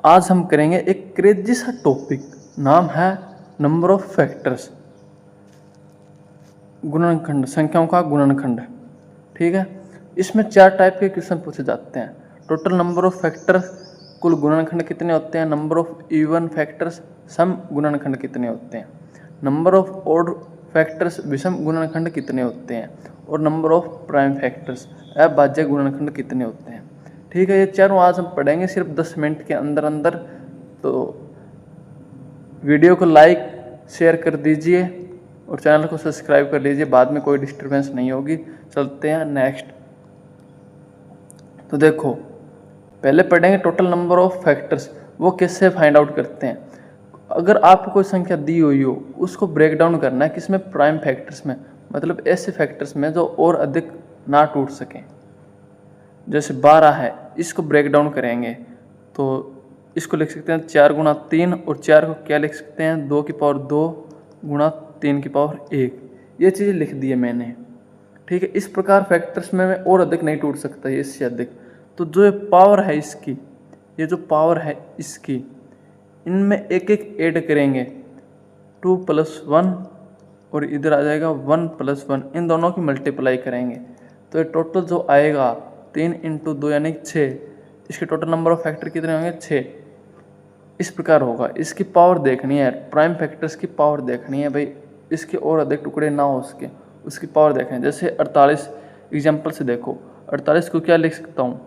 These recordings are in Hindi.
आज हम करेंगे एक क्रेजी सा टॉपिक, नाम है नंबर ऑफ फैक्टर्स, गुणनखंड, संख्याओं का गुणनखंड। ठीक है, इसमें 4 टाइप के क्वेश्चन पूछे जाते हैं। टोटल नंबर ऑफ फैक्टर्स, कुल गुणनखंड कितने होते हैं, नंबर ऑफ इवन फैक्टर्स, सम गुणनखंड कितने होते हैं, नंबर ऑफ ऑड फैक्टर्स, विषम गुणनखंड कितने होते हैं, और नंबर ऑफ प्राइम फैक्टर्स, अभाज्य गुणनखंड कितने होते हैं। ठीक है, ये चारों आज हम पढ़ेंगे सिर्फ 10 मिनट के अंदर अंदर। तो वीडियो को लाइक शेयर कर दीजिए और चैनल को सब्सक्राइब कर लीजिए, बाद में कोई डिस्टर्बेंस नहीं होगी। चलते हैं नेक्स्ट। तो देखो, पहले पढ़ेंगे टोटल नंबर ऑफ फैक्टर्स, वो कैसे फाइंड आउट करते हैं। अगर आपको कोई संख्या दी हुई हो, उसको ब्रेक डाउन करना है किसमें, प्राइम फैक्टर्स में, मतलब ऐसे फैक्टर्स में जो और अधिक ना टूट सकें। जैसे 12 है, इसको ब्रेक डाउन करेंगे तो इसको लिख सकते हैं 4 गुणा 3, और 4 को क्या लिख सकते हैं, 2 की पावर 2 गुणा 3 की पावर 1। ये चीज़ लिख दी है मैंने। ठीक है, इस प्रकार फैक्टर्स में और अधिक नहीं टूट सकता, ये इससे अधिक। तो जो ये पावर है इसकी, ये जो पावर है इसकी, इनमें एक एक ऐड करेंगे, 2 + 1 और इधर आ जाएगा 1 + 1, इन दोनों की मल्टीप्लाई करेंगे तो ये टोटल जो आएगा 3 × 2 यानी 6। इसके टोटल नंबर ऑफ फैक्टर कितने होंगे, 6। इस प्रकार होगा। इसकी पावर देखनी है, प्राइम फैक्टर्स की पावर देखनी है भाई, इसके और अधिक टुकड़े ना हो सके, उसकी पावर देखनी है। जैसे 48 एग्जाम्पल से देखो, 48 को क्या लिख सकता हूँ,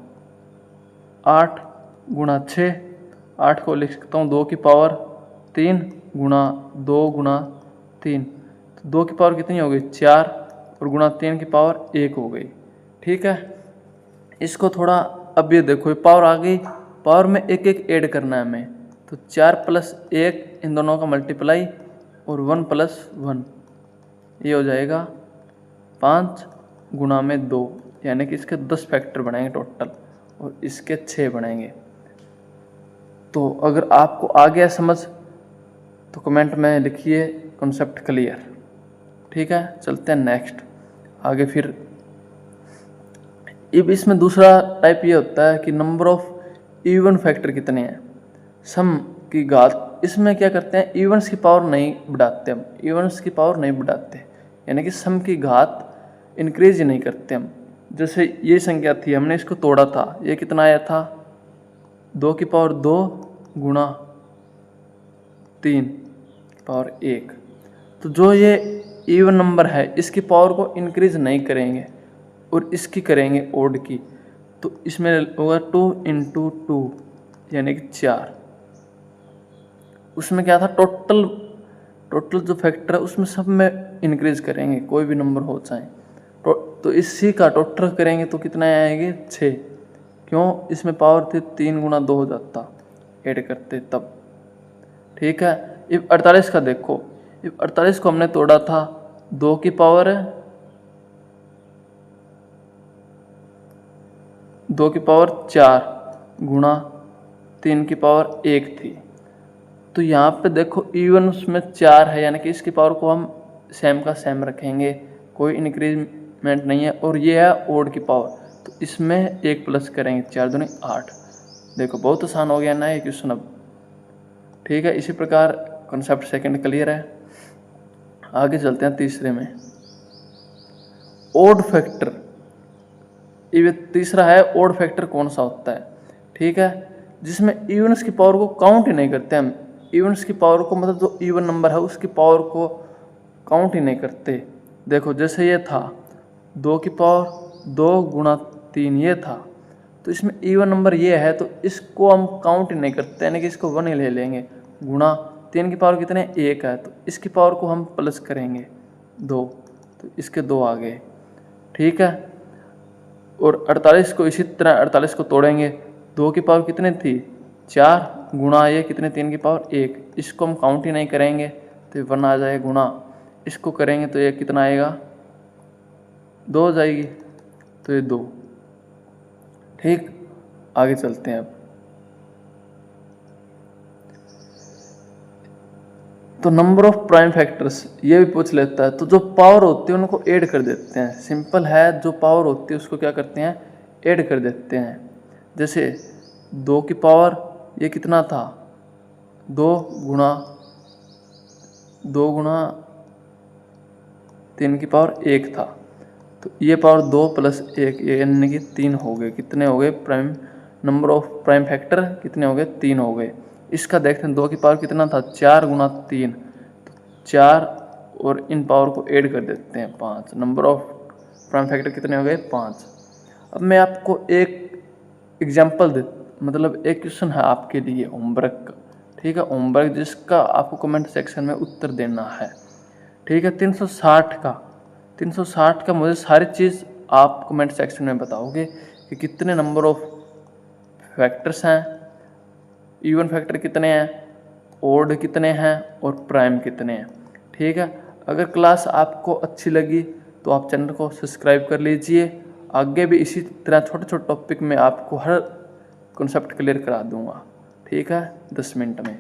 8 गुणा 6, 8 को लिख सकता हूँ 2 की पावर 3 गुणा 2 गुणा 3, तो 2 की पावर कितनी हो गई, 4, और गुणा 3 की पावर 1 हो गई। ठीक है, इसको थोड़ा, अब ये देखो, ये पावर आ गई, पावर में एक एक ऐड करना है हमें, तो 4 + 1, इन दोनों का मल्टीप्लाई, और 1 + 1, ये हो जाएगा 5 गुणा में 2, यानी कि इसके 10 फैक्टर बनेंगे टोटल, और इसके 6 बनेंगे। तो अगर आपको आ गया समझ तो कमेंट में लिखिए कॉन्सेप्ट क्लियर। ठीक है, चलते हैं नेक्स्ट आगे। फिर अब इसमें दूसरा टाइप ये होता है कि नंबर ऑफ इवन फैक्टर कितने हैं, सम की घात। इसमें क्या करते हैं, इवन्स की पावर नहीं बढ़ाते हम, इवन्स की पावर नहीं बढ़ाते, यानी कि सम की घात इंक्रीज नहीं करते हम। जैसे ये संख्या थी, हमने इसको तोड़ा था, ये कितना आया था, 2 की पावर 2 गुणा 3 की पावर 1। तो जो ये इवन नंबर है, इसकी पावर को इंक्रीज नहीं करेंगे और इसकी करेंगे ओड की, तो इसमें होगा 2 × 2 यानी कि 4। उसमें क्या था, टोटल जो फैक्टर है उसमें सब में इंक्रीज करेंगे, कोई भी नंबर हो चाहे, तो इसी का टोटल करेंगे तो कितना आएंगे, 6। क्यों, इसमें पावर थी 3 गुणा 2 हो जाता ऐड करते तब। ठीक है, अब 48 का देखो, अब 48 को हमने तोड़ा था, 2 की पावर 4 गुणा 3 की पावर 1 थी। तो यहाँ पे देखो इवन उसमें 4 है, यानी कि इसकी पावर को हम सेम का सेम रखेंगे, कोई इंक्रीजमेंट नहीं है। और ये है ओड की पावर, तो इसमें 1 प्लस करेंगे, 4 दूनी 8। देखो बहुत आसान हो गया ना ये क्वेश्चन अब। ठीक है, इसी प्रकार कॉन्सेप्ट सेकंड क्लियर है। आगे चलते हैं तीसरे में, ओड फैक्टर। ये तीसरा है, ओड फैक्टर कौन सा होता है। ठीक है, जिसमें इवन्स की पावर को काउंट ही नहीं करते हम, इवन्स की पावर को, मतलब जो इवन नंबर है उसकी पावर को काउंट ही नहीं करते। देखो जैसे ये था 2 की पावर 2 गुणा 3, ये था, तो इसमें इवन नंबर ये है, तो इसको हम काउंट ही नहीं करते, यानी कि इसको 1 ही ले लेंगे। गुणा 3 की पावर कितने, 1 है, तो इसकी पावर को हम प्लस करेंगे 2, तो इसके 2 आ गए। ठीक है, और 48 को इसी तरह 48 को तोड़ेंगे, 2 की पावर कितने थी, 4 गुणा ये कितने, 3 की पावर 1, इसको हम काउंट ही नहीं करेंगे तो 1 आ जाएगा। गुणा इसको करेंगे तो ये कितना आएगा, 2 हो जाएगी, तो ये 2। ठीक, आगे चलते हैं अब। तो नंबर ऑफ प्राइम फैक्टर्स ये भी पूछ लेता है, तो जो पावर होती है उनको ऐड कर देते हैं। सिंपल है, जो पावर होती है उसको क्या करते हैं, ऐड कर देते हैं। जैसे 2 की पावर ये कितना था, 2 गुणा 3 की पावर 1 था। तो ये पावर 2 प्लस 1 यानी कि 3 हो गए। कितने हो गए prime number of prime factor, कितने हो गए, 3 हो गए। इसका देखते हैं 2 की पावर कितना था, 4 गुणा 3, तो 4 और इन पावर को ऐड कर देते हैं 5। नंबर ऑफ प्राइम फैक्टर कितने हो गए, 5। अब मैं आपको एक एग्जाम्पल मतलब एक क्वेश्चन है आपके लिए होमवर्क का, ठीक है, होमवर्क जिसका आपको कमेंट सेक्शन में उत्तर देना है, ठीक है। 360 का मुझे सारी चीज़ आप कमेंट सेक्शन में बताओगे कि कितने नंबर ऑफ फैक्टर्स हैं, इवन फैक्टर कितने हैं, ओड कितने हैं और प्राइम कितने हैं, ठीक है। अगर क्लास आपको अच्छी लगी तो आप चैनल को सब्सक्राइब कर लीजिए। आगे भी इसी तरह छोटे छोटे टॉपिक में आपको हर कॉन्सेप्ट क्लियर करा दूंगा, ठीक है, 10 मिनट में।